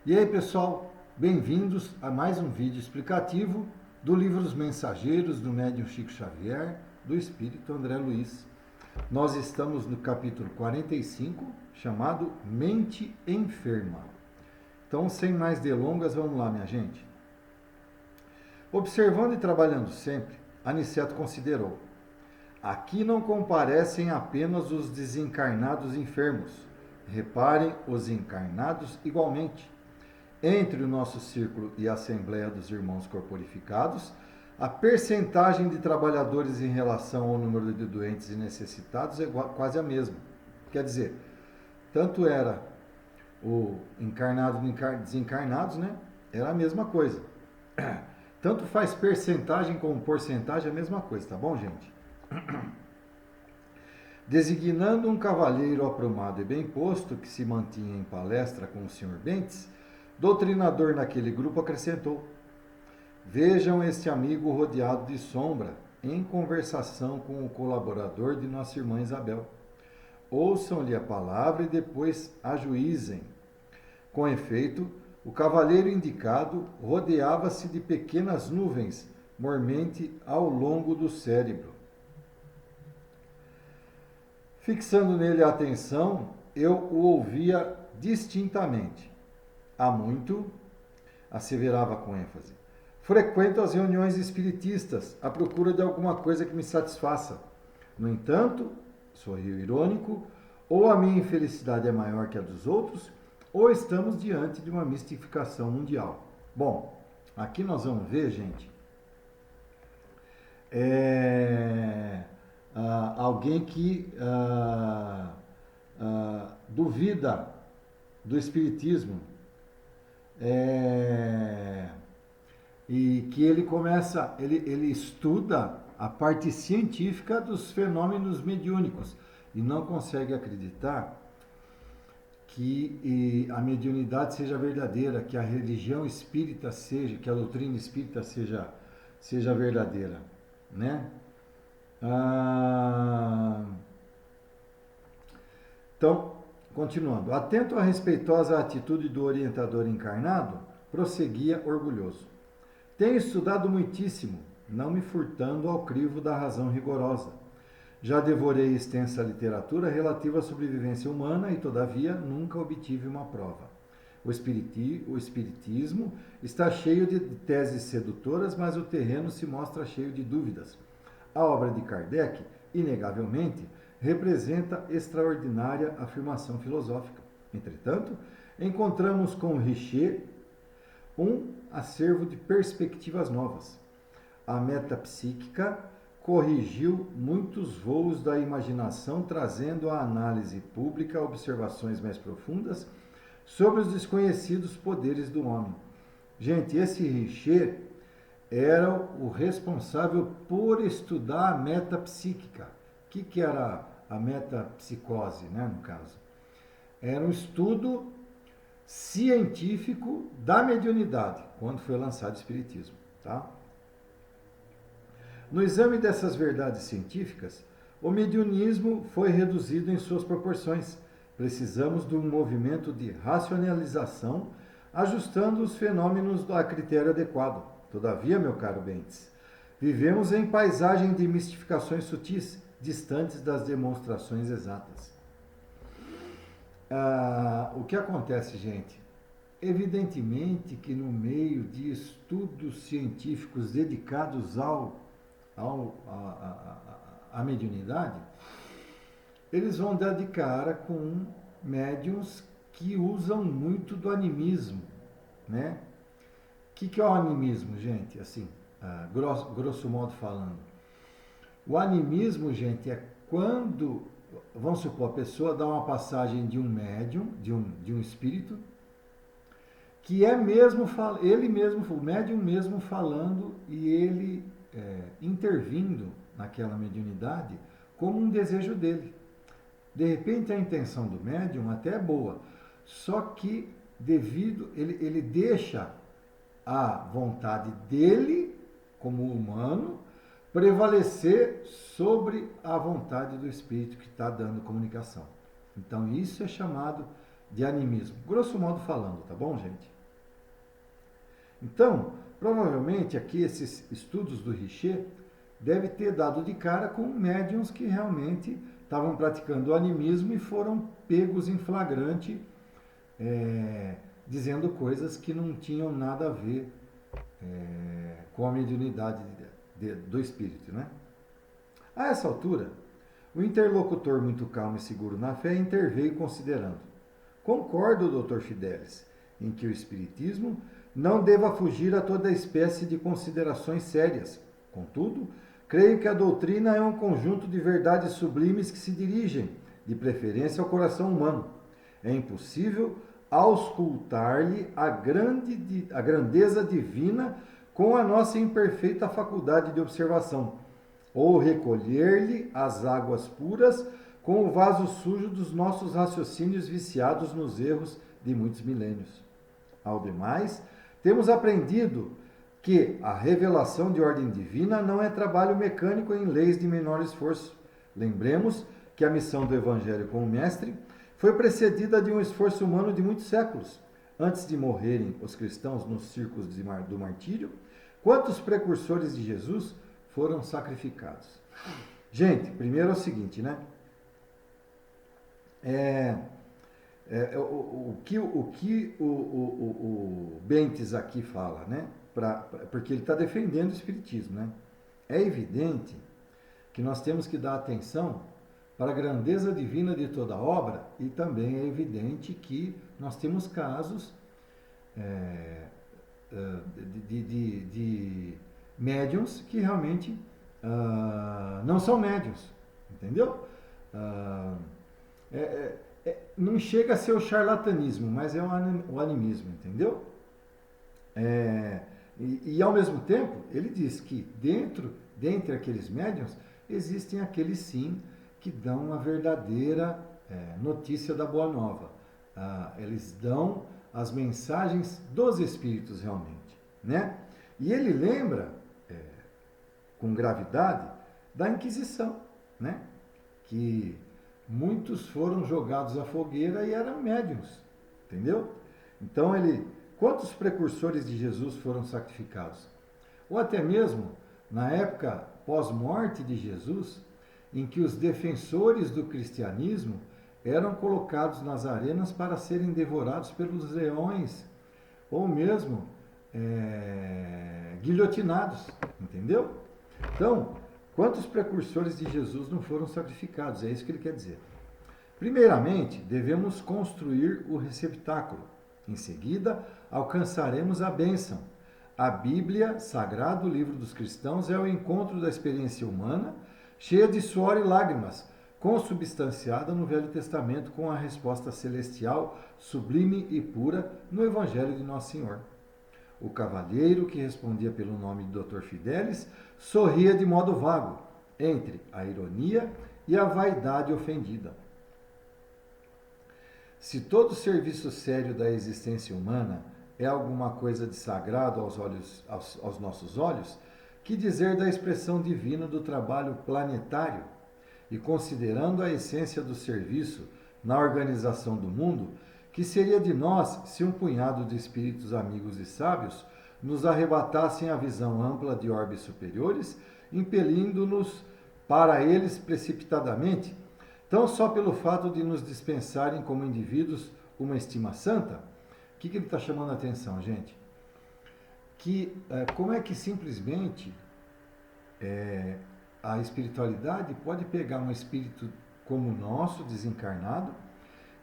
E aí, pessoal, bem-vindos a mais um vídeo explicativo do livro Os Mensageiros do Médium Chico Xavier, do Espírito André Luiz. Nós estamos no capítulo 45, chamado Mente Enferma. Então, sem mais delongas, vamos lá, minha gente. Observando e trabalhando sempre, Aniceto considerou: aqui não comparecem apenas os desencarnados enfermos, reparem os encarnados igualmente. Entre o nosso círculo e a Assembleia dos Irmãos Corporificados, a percentagem de trabalhadores em relação ao número de doentes e necessitados é quase a mesma. Quer dizer, tanto era o encarnado e desencarnados, né? Era a mesma coisa. Tanto faz percentagem como porcentagem, é a mesma coisa, tá bom, gente? Designando um cavalheiro aprumado e bem posto, que se mantinha em palestra com o Sr. Bentes, doutrinador naquele grupo acrescentou: vejam este amigo rodeado de sombra, em conversação com o colaborador de nossa irmã Isabel. Ouçam-lhe a palavra e depois ajuizem. Com efeito, o cavalheiro indicado rodeava-se de pequenas nuvens, mormente ao longo do cérebro. Fixando nele a atenção, eu o ouvia distintamente. Há muito, asseverava com ênfase, frequento as reuniões espiritistas à procura de alguma coisa que me satisfaça. No entanto, sorriu irônico, ou a minha infelicidade é maior que a dos outros, ou estamos diante de uma mistificação mundial. Bom, aqui nós vamos ver, gente, alguém que duvida do espiritismo, e que ele começa, ele estuda a parte científica dos fenômenos mediúnicos e não consegue acreditar que a mediunidade seja verdadeira, que a religião espírita seja, que a doutrina espírita seja verdadeira, né? Então, continuando, atento à respeitosa atitude do orientador encarnado, prosseguia orgulhoso. Tenho estudado muitíssimo, não me furtando ao crivo da razão rigorosa. Já devorei extensa literatura relativa à sobrevivência humana e, todavia, nunca obtive uma prova. O espiritismo está cheio de teses sedutoras, mas o terreno se mostra cheio de dúvidas. A obra de Kardec, inegavelmente, representa extraordinária afirmação filosófica. Entretanto, encontramos com Richer um acervo de perspectivas novas. A metapsíquica corrigiu muitos voos da imaginação, trazendo à análise pública observações mais profundas sobre os desconhecidos poderes do homem. Gente, esse Richer era o responsável por estudar a metapsíquica. O que era a metapsicose, né, no caso? Era um estudo científico da mediunidade, quando foi lançado o Espiritismo. Tá? No exame dessas verdades científicas, o mediunismo foi reduzido em suas proporções. Precisamos de um movimento de racionalização, ajustando os fenômenos a critério adequado. Todavia, meu caro Bentes, vivemos em paisagem de mistificações sutis, distantes das demonstrações exatas. O que acontece, gente? Evidentemente que no meio de estudos científicos dedicados à mediunidade, eles vão dar de cara com médiuns que usam muito do animismo, né? O que é o animismo, gente? Assim, grosso modo falando. O animismo, gente, é quando, vamos supor, a pessoa dá uma passagem de um médium, de um espírito, que é mesmo, ele mesmo, o médium mesmo falando e ele intervindo naquela mediunidade como um desejo dele. De repente a intenção do médium até é boa, só que ele deixa a vontade dele, como humano, prevalecer sobre a vontade do espírito que está dando comunicação. Então isso é chamado de animismo. Grosso modo falando, tá bom, gente? Então, provavelmente aqui esses estudos do Richer devem ter dado de cara com médiuns que realmente estavam praticando o animismo e foram pegos em flagrante, dizendo coisas que não tinham nada a ver com a mediunidade do espírito, né? A essa altura, o interlocutor, muito calmo e seguro na fé, interveio considerando: concordo, Dr. Fidelis, em que o espiritismo não deva fugir a toda espécie de considerações sérias. Contudo, creio que a doutrina é um conjunto de verdades sublimes que se dirigem, de preferência, ao coração humano. É impossível auscultar-lhe a grandeza divina com a nossa imperfeita faculdade de observação, ou recolher-lhe as águas puras com o vaso sujo dos nossos raciocínios viciados nos erros de muitos milênios. Ao demais, temos aprendido que a revelação de ordem divina não é trabalho mecânico em leis de menor esforço. Lembremos que a missão do Evangelho com o Mestre foi precedida de um esforço humano de muitos séculos. Antes de morrerem os cristãos nos círculos do martírio, quantos precursores de Jesus foram sacrificados? Gente, primeiro é o seguinte, né? O que o Bentes aqui fala, né? Porque ele está defendendo o Espiritismo, né? É evidente que nós temos que dar atenção para a grandeza divina de toda a obra, e também é evidente que nós temos casos de médiuns que realmente não são médiuns, entendeu? Não chega a ser o charlatanismo, mas é o animismo, entendeu? E ao mesmo tempo, ele diz que dentre aqueles médiuns, existem aqueles sim que dão a verdadeira notícia da Boa Nova. Eles dão as mensagens dos Espíritos realmente, né? E ele lembra, com gravidade, da Inquisição, né? Que muitos foram jogados à fogueira e eram médiuns, entendeu? Então quantos precursores de Jesus foram sacrificados? Ou até mesmo, na época pós-morte de Jesus, em que os defensores do cristianismo eram colocados nas arenas para serem devorados pelos leões, ou mesmo guilhotinados, entendeu? Então, quantos precursores de Jesus não foram sacrificados? É isso que ele quer dizer. Primeiramente, devemos construir o receptáculo. Em seguida, alcançaremos a bênção. A Bíblia, sagrado livro dos cristãos, é o encontro da experiência humana, cheia de suor e lágrimas, consubstanciada no Velho Testamento com a resposta celestial, sublime e pura no Evangelho de Nosso Senhor. O cavalheiro, que respondia pelo nome de Dr. Fidelis, sorria de modo vago, entre a ironia e a vaidade ofendida. Se todo serviço sério da existência humana é alguma coisa de sagrado aos nossos olhos, que dizer da expressão divina do trabalho planetário? E considerando a essência do serviço na organização do mundo, que seria de nós se um punhado de espíritos amigos e sábios nos arrebatassem a visão ampla de orbes superiores, impelindo-nos para eles precipitadamente, tão só pelo fato de nos dispensarem como indivíduos uma estima santa? O que ele está chamando a atenção, gente? Como é que simplesmente a espiritualidade pode pegar um espírito como o nosso, desencarnado,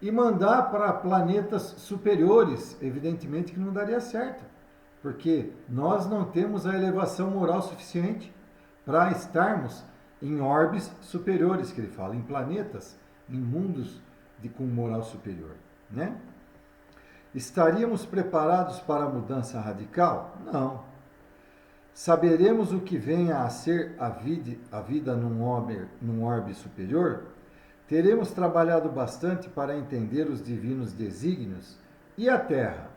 e mandar para planetas superiores? Evidentemente que não daria certo, porque nós não temos a elevação moral suficiente para estarmos em orbes superiores, que ele fala, em planetas, em mundos com moral superior, né? Estaríamos preparados para a mudança radical? Não. Saberemos o que venha a ser a vida num orbe superior? Teremos trabalhado bastante para entender os divinos desígnios? E a Terra?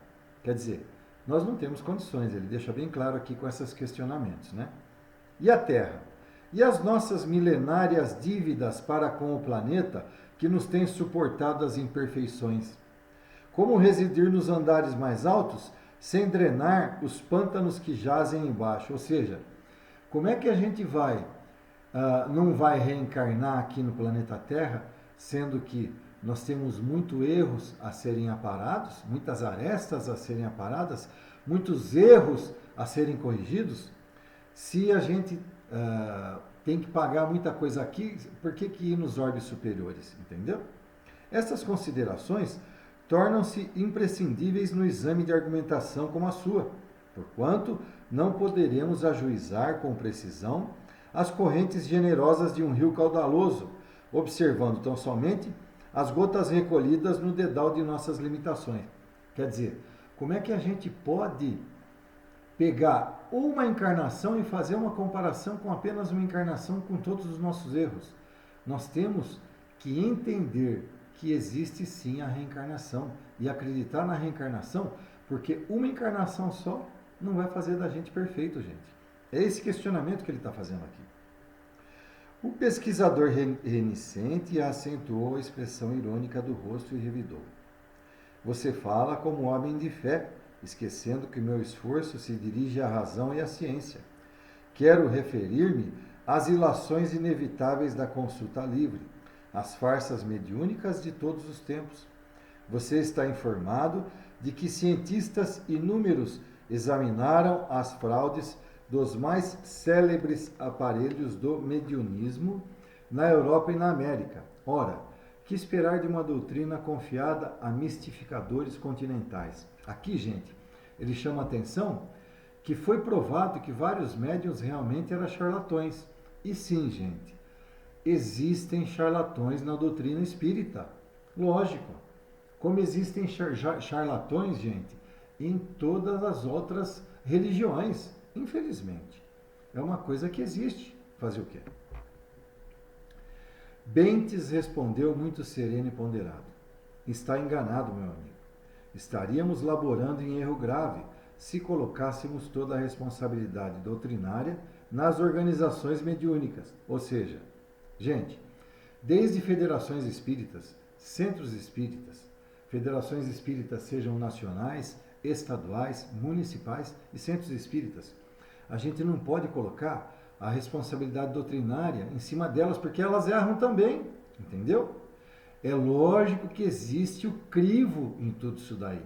Quer dizer, nós não temos condições, ele deixa bem claro aqui com esses questionamentos, né? E a Terra? E as nossas milenárias dívidas para com o planeta que nos tem suportado as imperfeições? Como residir nos andares mais altos sem drenar os pântanos que jazem embaixo? Ou seja, como é que a gente não vai reencarnar aqui no planeta Terra, sendo que nós temos muitos erros a serem aparados, muitas arestas a serem aparadas, muitos erros a serem corrigidos? Se a gente tem que pagar muita coisa aqui, por que ir nos orbes superiores? Entendeu? Essas considerações tornam-se imprescindíveis no exame de argumentação como a sua, porquanto não poderemos ajuizar com precisão as correntes generosas de um rio caudaloso, observando tão somente as gotas recolhidas no dedal de nossas limitações. Quer dizer, como é que a gente pode pegar uma encarnação e fazer uma comparação com apenas uma encarnação com todos os nossos erros? Nós temos que entender que existe sim a reencarnação e acreditar na reencarnação, porque uma encarnação só não vai fazer da gente perfeito, gente. É esse questionamento que ele está fazendo aqui. O pesquisador renicente acentuou a expressão irônica do rosto e revidou: você fala como homem de fé, esquecendo que meu esforço se dirige à razão e à ciência. Quero referir-me às ilações inevitáveis da consulta livre, às farsas mediúnicas de todos os tempos. Você está informado de que cientistas inúmeros examinaram as fraudes dos mais célebres aparelhos do mediunismo na Europa e na América. Ora, que esperar de uma doutrina confiada a mistificadores continentais? Aqui, gente, ele chama a atenção que foi provado que vários médiuns realmente eram charlatões. E sim, gente, existem charlatões na doutrina espírita. Lógico. Como existem charlatões, gente, em todas as outras religiões. Infelizmente. É uma coisa que existe. Fazer o quê? Bentes respondeu muito sereno e ponderado: está enganado, meu amigo. Estaríamos laborando em erro grave se colocássemos toda a responsabilidade doutrinária nas organizações mediúnicas. Ou seja, gente, desde federações espíritas, centros espíritas, federações espíritas sejam nacionais, estaduais, municipais e centros espíritas, a gente não pode colocar a responsabilidade doutrinária em cima delas, porque elas erram também, entendeu? É lógico que existe o crivo em tudo isso daí,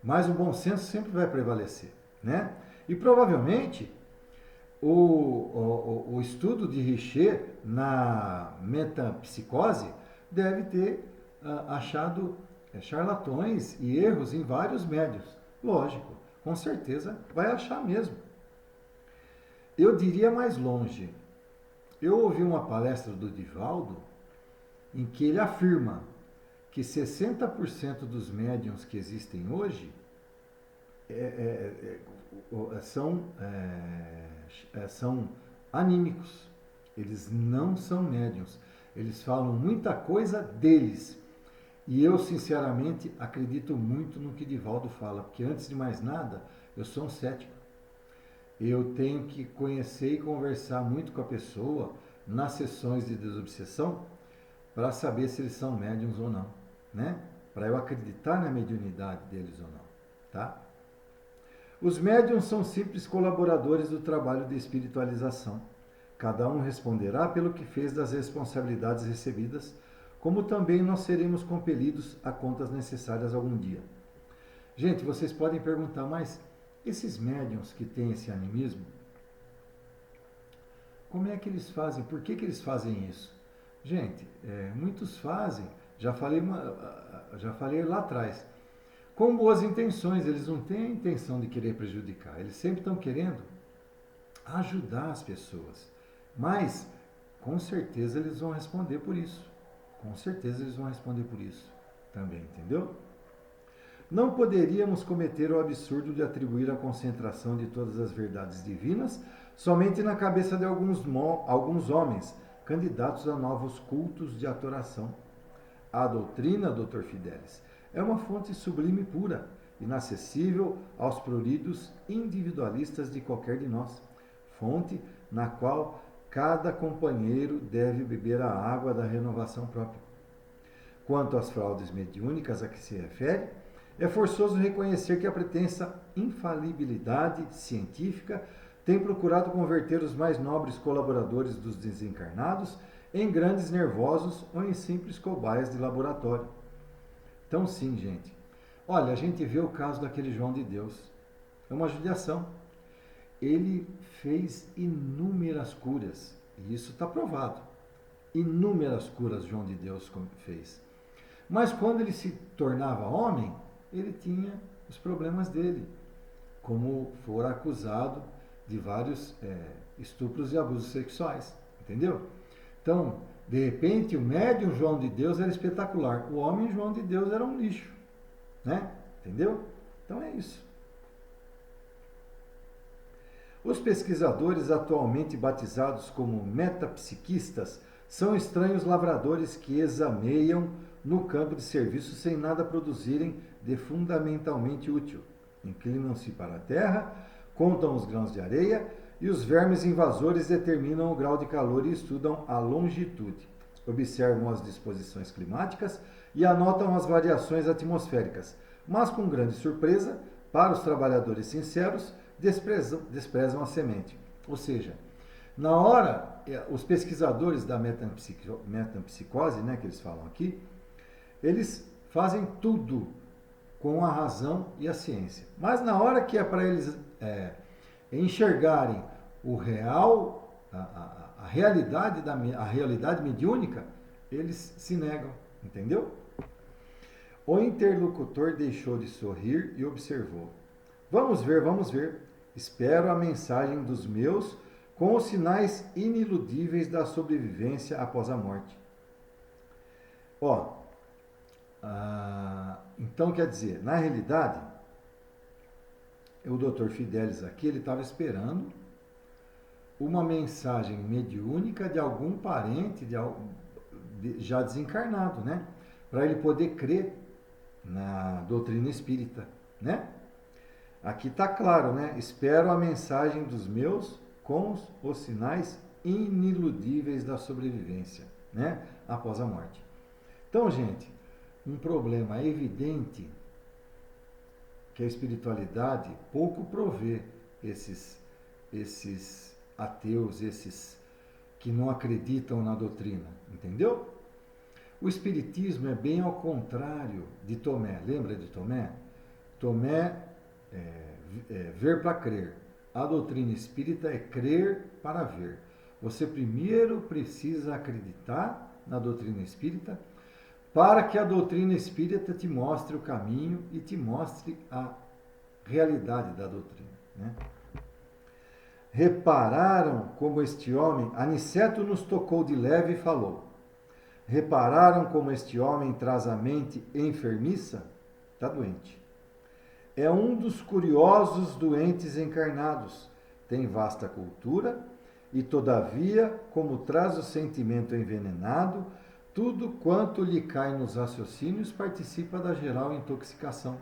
mas o bom senso sempre vai prevalecer, né? E provavelmente o estudo de Richer na metapsicose deve ter achado charlatões e erros em vários médios. Lógico, com certeza vai achar mesmo. Eu diria mais longe. Eu ouvi uma palestra do Divaldo em que ele afirma que 60% dos médiuns que existem hoje são anímicos. Eles não são médiuns. Eles falam muita coisa deles. E eu, sinceramente, acredito muito no que Divaldo fala, porque antes de mais nada, eu sou um cético. Eu tenho que conhecer e conversar muito com a pessoa nas sessões de desobsessão para saber se eles são médiums ou não, né? Para eu acreditar na mediunidade deles ou não, tá? Os médiums são simples colaboradores do trabalho de espiritualização. Cada um responderá pelo que fez das responsabilidades recebidas, como também nós seremos compelidos a contas necessárias algum dia. Gente, vocês podem perguntar, mas esses médiums que têm esse animismo, como é que eles fazem? Por que eles fazem isso? Gente, muitos fazem, já falei lá atrás, com boas intenções. Eles não têm a intenção de querer prejudicar, eles sempre estão querendo ajudar as pessoas. Mas, com certeza, eles vão responder por isso. Com certeza eles vão responder por isso também, entendeu? Não poderíamos cometer o absurdo de atribuir a concentração de todas as verdades divinas somente na cabeça de alguns homens, candidatos a novos cultos de adoração. A doutrina, Dr. Fidelis, é uma fonte sublime e pura, inacessível aos pruridos individualistas de qualquer de nós, fonte na qual cada companheiro deve beber a água da renovação própria. Quanto às fraudes mediúnicas a que se refere, é forçoso reconhecer que a pretensa infalibilidade científica tem procurado converter os mais nobres colaboradores dos desencarnados em grandes nervosos ou em simples cobaias de laboratório. Então, sim, gente. Olha, a gente vê o caso daquele João de Deus. É uma judiação. Ele fez inúmeras curas, e isso está provado. Inúmeras curas João de Deus fez. Mas quando ele se tornava homem, ele tinha os problemas dele, como fora acusado de vários estupros e abusos sexuais, entendeu? Então, de repente, o médium João de Deus era espetacular, o homem João de Deus era um lixo, né? Entendeu? Então é isso. Os pesquisadores atualmente batizados como metapsiquistas são estranhos lavradores que exameiam no campo de serviço sem nada produzirem de fundamentalmente útil. Inclinam-se para a terra, contam os grãos de areia e os vermes invasores determinam o grau de calor e estudam a longitude. Observam as disposições climáticas e anotam as variações atmosféricas, mas com grande surpresa, para os trabalhadores sinceros, desprezam a semente. Ou seja, na hora, os pesquisadores da metapsicose, né, que eles falam aqui, eles fazem tudo com a razão e a ciência. Mas na hora que é para eles enxergarem o real, a realidade mediúnica, eles se negam, entendeu? O interlocutor deixou de sorrir e observou. Vamos ver, vamos ver. Espero a mensagem dos meus com os sinais iniludíveis da sobrevivência após a morte. Então quer dizer, na realidade, o Dr. Fidelis aqui, ele estava esperando uma mensagem mediúnica de algum parente já desencarnado, né? Para ele poder crer na doutrina espírita, né? Aqui está claro, né? Espero a mensagem dos meus com os sinais iniludíveis da sobrevivência, né? Após a morte. Então, gente, um problema evidente que a espiritualidade pouco provê esses ateus, esses que não acreditam na doutrina, entendeu? O espiritismo é bem ao contrário de Tomé. Lembra de Tomé? Tomé ver para crer. A doutrina espírita é crer para ver. Você primeiro precisa acreditar na doutrina espírita para que a doutrina espírita te mostre o caminho e te mostre a realidade da doutrina, né? Repararam como este homem, Aniceto nos tocou de leve e falou. Repararam como este homem traz a mente enfermiça? Está doente. É um dos curiosos doentes encarnados. Tem vasta cultura e, todavia, como traz o sentimento envenenado, tudo quanto lhe cai nos raciocínios participa da geral intoxicação.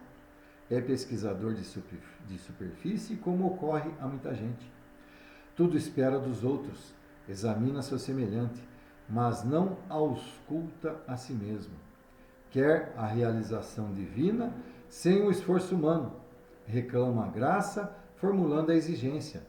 É pesquisador de superfície, como ocorre a muita gente. Tudo espera dos outros, examina seu semelhante, mas não ausculta a si mesmo. Quer a realização divina sem o esforço humano. Reclama a graça, formulando a exigência.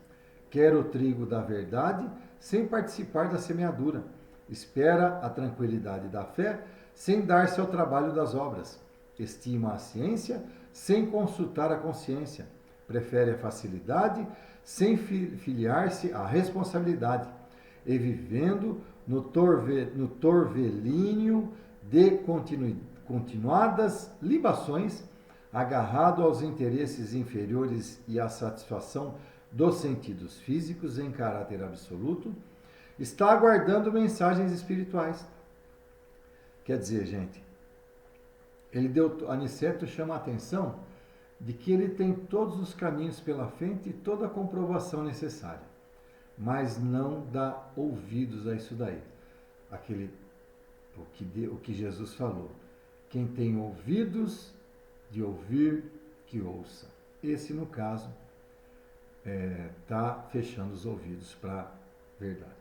Quer o trigo da verdade sem participar da semeadura. Espera a tranquilidade da fé sem dar-se ao trabalho das obras. Estima a ciência sem consultar a consciência. Prefere a facilidade sem filiar-se à responsabilidade. E vivendo no torvelinho de continuadas libações, agarrado aos interesses inferiores e à satisfação dos sentidos físicos em caráter absoluto, está aguardando mensagens espirituais. Quer dizer, gente, Aniceto chama a atenção de que ele tem todos os caminhos pela frente e toda a comprovação necessária, mas não dá ouvidos a isso daí. O que Jesus falou. Quem tem ouvidos de ouvir, que ouça. Esse, no caso, está fechando os ouvidos para a verdade.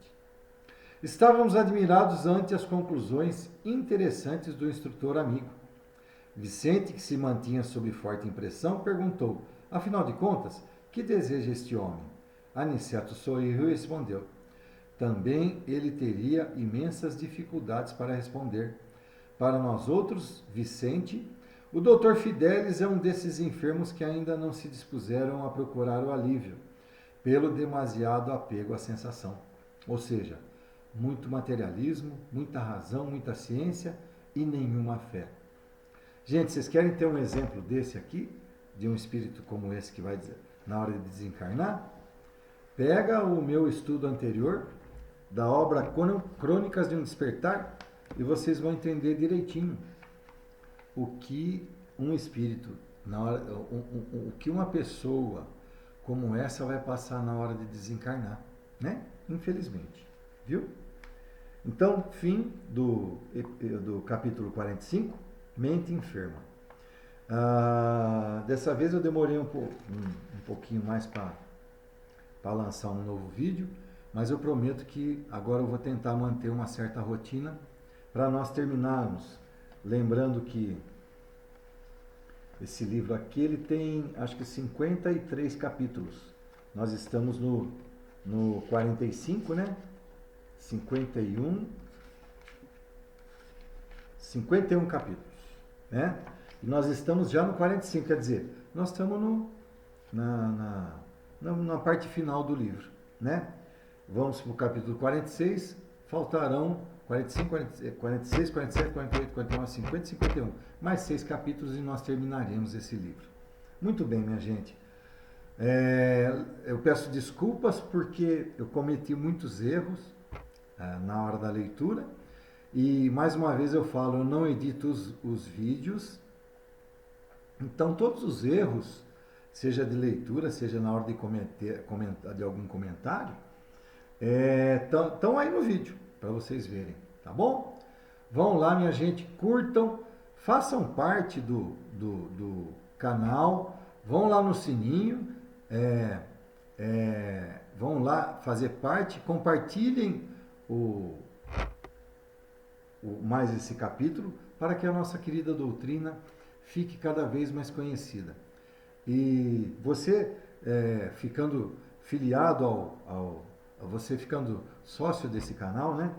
Estávamos admirados ante as conclusões interessantes do instrutor amigo. Vicente, que se mantinha sob forte impressão, perguntou: afinal de contas, que deseja este homem? Aniceto sorriu e respondeu: também ele teria imensas dificuldades para responder. Para nós outros, Vicente, o Dr. Fidelis é um desses enfermos que ainda não se dispuseram a procurar o alívio, pelo demasiado apego à sensação. Ou seja, muito materialismo, muita razão, muita ciência e nenhuma fé. Gente, vocês querem ter um exemplo desse aqui? De um espírito como esse que vai dizer, na hora de desencarnar? Pega o meu estudo anterior, da obra Crônicas de um Despertar, e vocês vão entender direitinho o que um espírito, o que uma pessoa como essa vai passar na hora de desencarnar, né? Infelizmente, viu? Então, fim do capítulo 45, Mente Enferma. Dessa vez eu demorei um pouquinho mais para lançar um novo vídeo, mas eu prometo que agora eu vou tentar manter uma certa rotina para nós terminarmos. Lembrando que esse livro aqui ele tem acho que 53 capítulos. Nós estamos no 45, né? 51 capítulos, né? E nós estamos já no 45, quer dizer, nós estamos na parte final do livro, né? Vamos para o capítulo 46, faltarão 45, 46, 47, 48, 49, 50 e 51. Mais 6 capítulos e nós terminaremos esse livro. Muito bem, minha gente. Eu peço desculpas porque eu cometi muitos erros na hora da leitura. E mais uma vez eu falo, eu não edito os vídeos. Então todos os erros, seja de leitura, seja na hora de comentar de algum comentário, estão aí no vídeo, para vocês verem, tá bom? Vão lá, minha gente, curtam, façam parte do canal, vão lá no sininho, vão lá fazer parte, compartilhem mais esse capítulo, para que a nossa querida doutrina fique cada vez mais conhecida. E você ficando filiado você ficando sócio desse canal, né?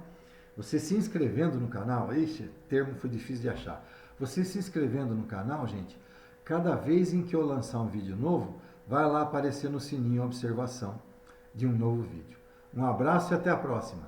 Você se inscrevendo no canal, esse termo foi difícil de achar. Você se inscrevendo no canal, gente, cada vez em que eu lançar um vídeo novo, vai lá aparecer no sininho a observação de um novo vídeo. Um abraço e até a próxima.